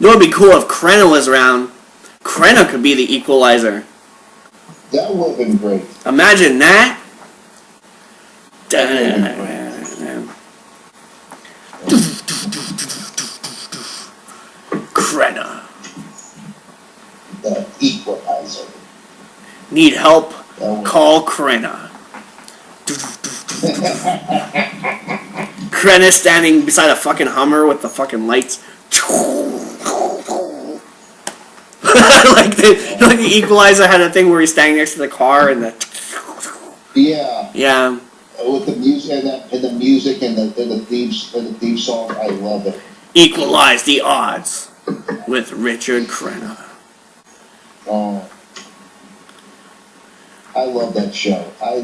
You know, it'd be cool if Crenna was around. Crenna could be the equalizer. That would have been great. Imagine that. Crenna. The equalizer. Need help? Call Crenna. Crenna standing beside a fucking Hummer with the fucking lights. like the Equalizer had a thing where he's standing next to the car and the. Yeah. Yeah. With the music and the music and the theme song, I love it. Equalize the odds with Richard Crenna. Oh. I love that show. I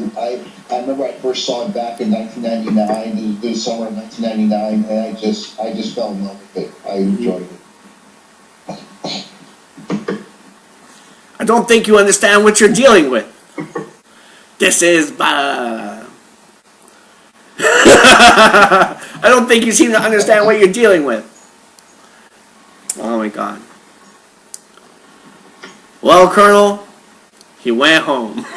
remember I first saw it back in 1999. It was the summer of 1999, and I just fell in love with it. I enjoyed it. I don't think you understand what you're dealing with. This is I don't think you seem to understand what you're dealing with. Oh my god. Well, Colonel, he went home. I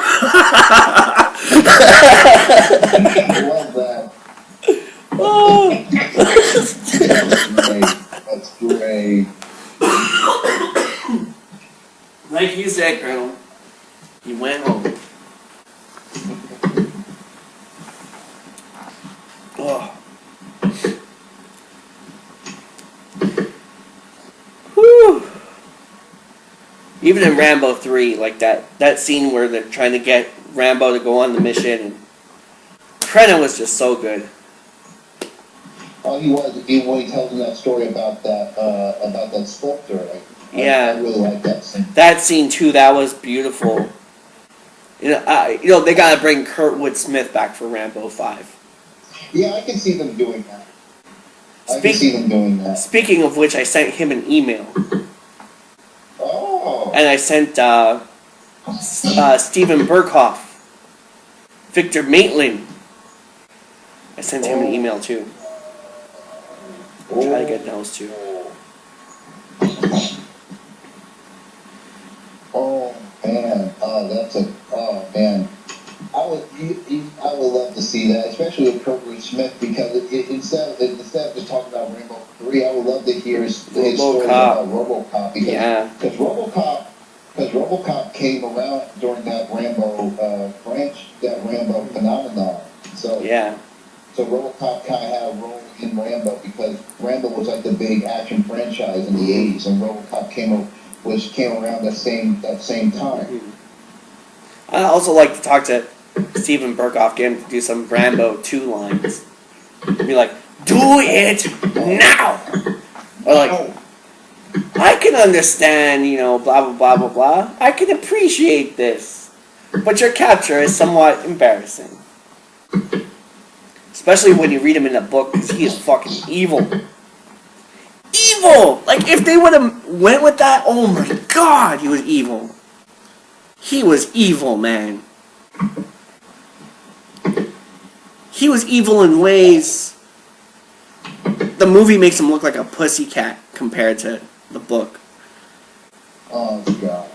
love that. Oh. That's great. Like you said, Colonel, he went home. Oh. Whew. Even in Rambo 3, like that scene where they're trying to get Rambo to go on the mission, and Crenna was just so good. Oh, he was. When he tells him that story about that sculptor, Yeah, I really like that scene. That scene too. That was beautiful. You know, they gotta bring Kurtwood Smith back for Rambo 5. Yeah, I can see them doing that. I can see them doing that. Speaking of which, I sent him an email. Oh. And I sent Steven Berkoff, Victor Maitland. I sent him an email too. Try to get those two. Oh man, man. I would love to see that, especially with Kurtwood Smith, because instead of just talking about Rambo 3, I would love to hear his story about RoboCop, because RoboCop came around during that Rambo Rambo phenomenon. So yeah. So RoboCop kind of had a role in Rambo because Rambo was like the big action franchise in the '80s, and RoboCop came around that same time. I'd also like to talk to Steven Berkoff, get him to do some Rambo 2 lines. Be like, do it now! Or like, I can understand, you know, blah, blah, blah, blah, blah. I can appreciate this. But your capture is somewhat embarrassing. Especially when you read him in the book, because he is fucking evil. Evil! Like, if they would have went with that, oh my god, he was evil. He was evil, man. He was evil in ways. The movie makes him look like a pussycat compared to the book. Oh god.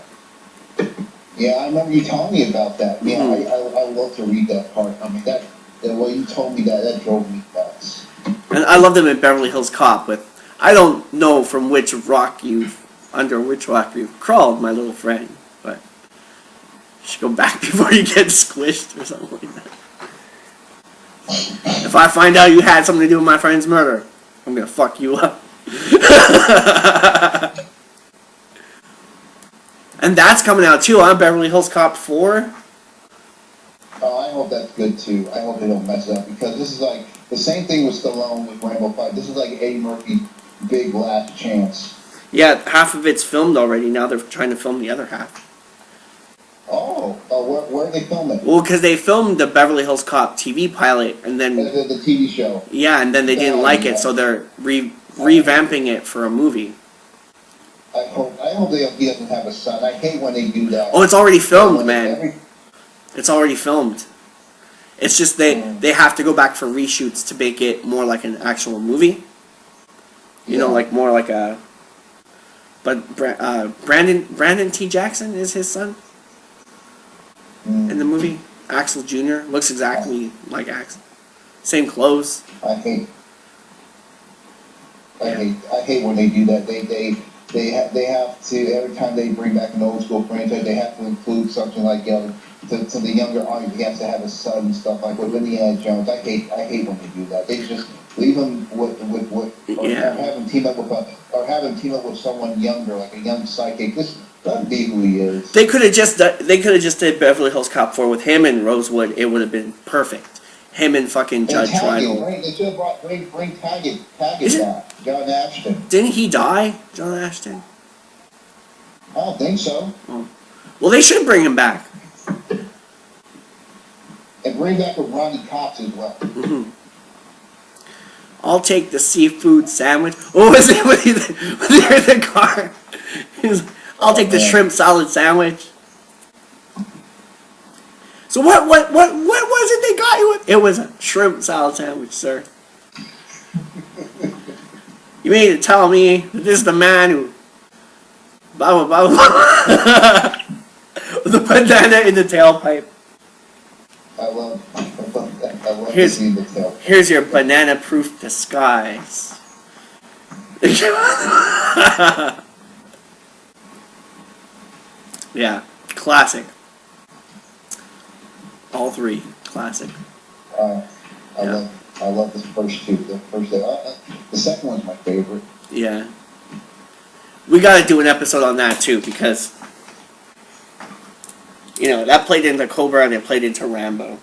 Yeah, I remember you telling me about that. Yeah, I love to read that part. I mean, the way you told me that drove me nuts. And I loved him in Beverly Hills Cop with, I don't know from under which rock you've crawled, my little friend, but you should go back before you get squished or something like that. If I find out you had something to do with my friend's murder, I'm gonna fuck you up. And that's coming out too on Beverly Hills Cop 4. Oh, I hope that's good too. I hope they don't mess it up, because this is like the same thing with Stallone with Rambo 5. This is like Eddie Murphy's big last chance. Yeah, half of it's filmed already. Now they're trying to film the other half. Where are they filming? Well, because they filmed the Beverly Hills Cop TV pilot, and then the TV show. Yeah, and then they didn't like it, so they're revamping it for a movie. I hope he doesn't have a son. I hate when they do that. Oh, it's already filmed, man. It's already filmed. It's just they have to go back for reshoots to make it more like an actual movie. You know, like more like a But Brandon T. Jackson is his son in the movie. Axel Jr. looks exactly like Axel. Same clothes. I hate when they do that. They have to, every time they bring back an old school franchise, they have to include something like, you know, to the younger audience. He has to have a son and stuff like with Indiana Jones. I hate when they do that. They just leave him with or have him team up with someone younger, like a young psychic. Just let him be who he is. They could have just did Beverly Hills Cop 4 with him and Rosewood. It would have been perfect. Him and fucking Judge Reinhold. They should have brought Taggart back. John Ashton. Didn't he die, John Ashton? I don't think so. Oh. Well, they should bring him back. And bring back a Ronnie Cox as well. Mm-hmm. I'll take the seafood sandwich. What was it when they're in the car? I'll take the shrimp salad sandwich. So what was it they got you with? It was a shrimp salad sandwich, sir. You mean to tell me that this is the man who blah blah blah with the bandana in the tailpipe? I love that. I love here's, seeing the tailpipe. Here's your banana-proof disguise. Yeah, classic. All three, classic. I love the first two. The second one's my favorite. Yeah. We got to do an episode on that too, because you know that played into Cobra and it played into Rambo.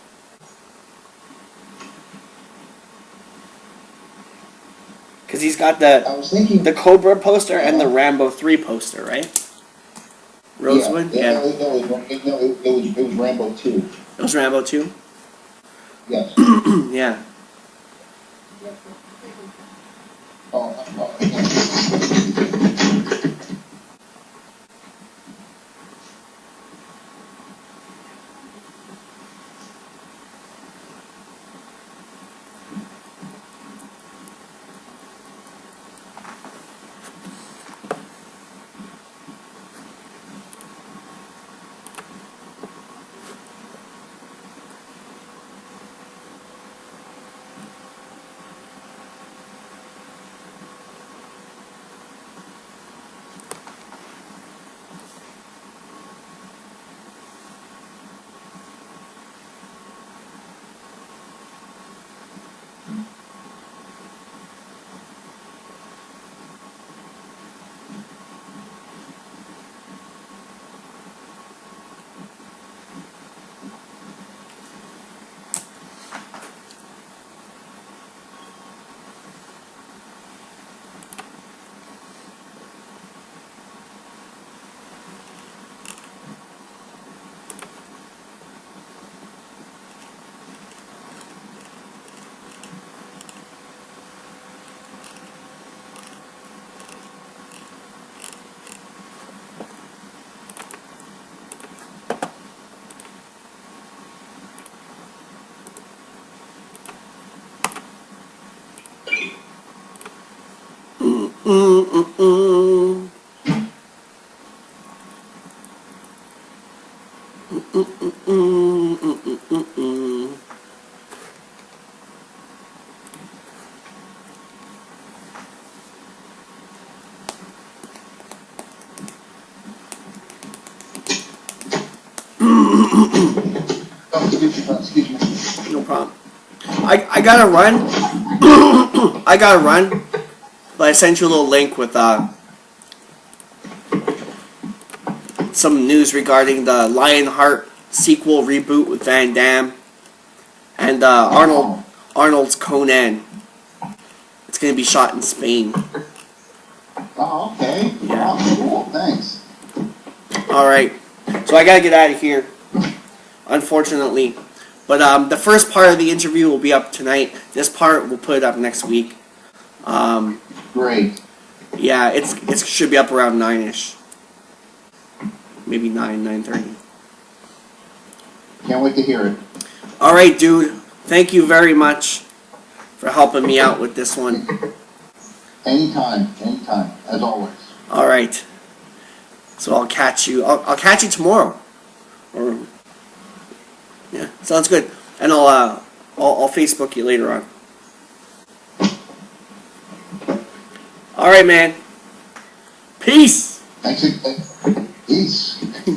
Because he's got the Cobra poster and the Rambo 3 poster, right? Rosewood? Yeah. It was Rambo 2. It was Rambo 2? Yes. Yeah. Excuse me. No problem. I gotta run. I gotta run. But I sent you a little link with some news regarding the Lionheart sequel reboot with Van Damme and Arnold's Conan. It's gonna be shot in Spain. Oh, okay. Yeah. Oh, cool. Thanks. All right. So I gotta get out of here, unfortunately. But the first part of the interview will be up tonight. This part we'll put it up next week. Great. Yeah, it should be up around 9ish. Maybe 9:30. Can't wait to hear it. All right, dude. Thank you very much for helping me out with this one. Anytime, as always. All right. So I'll catch you. I'll catch you tomorrow. Or yeah, sounds good. And I'll Facebook you later on. All right, man. Peace. Thanks. Peace.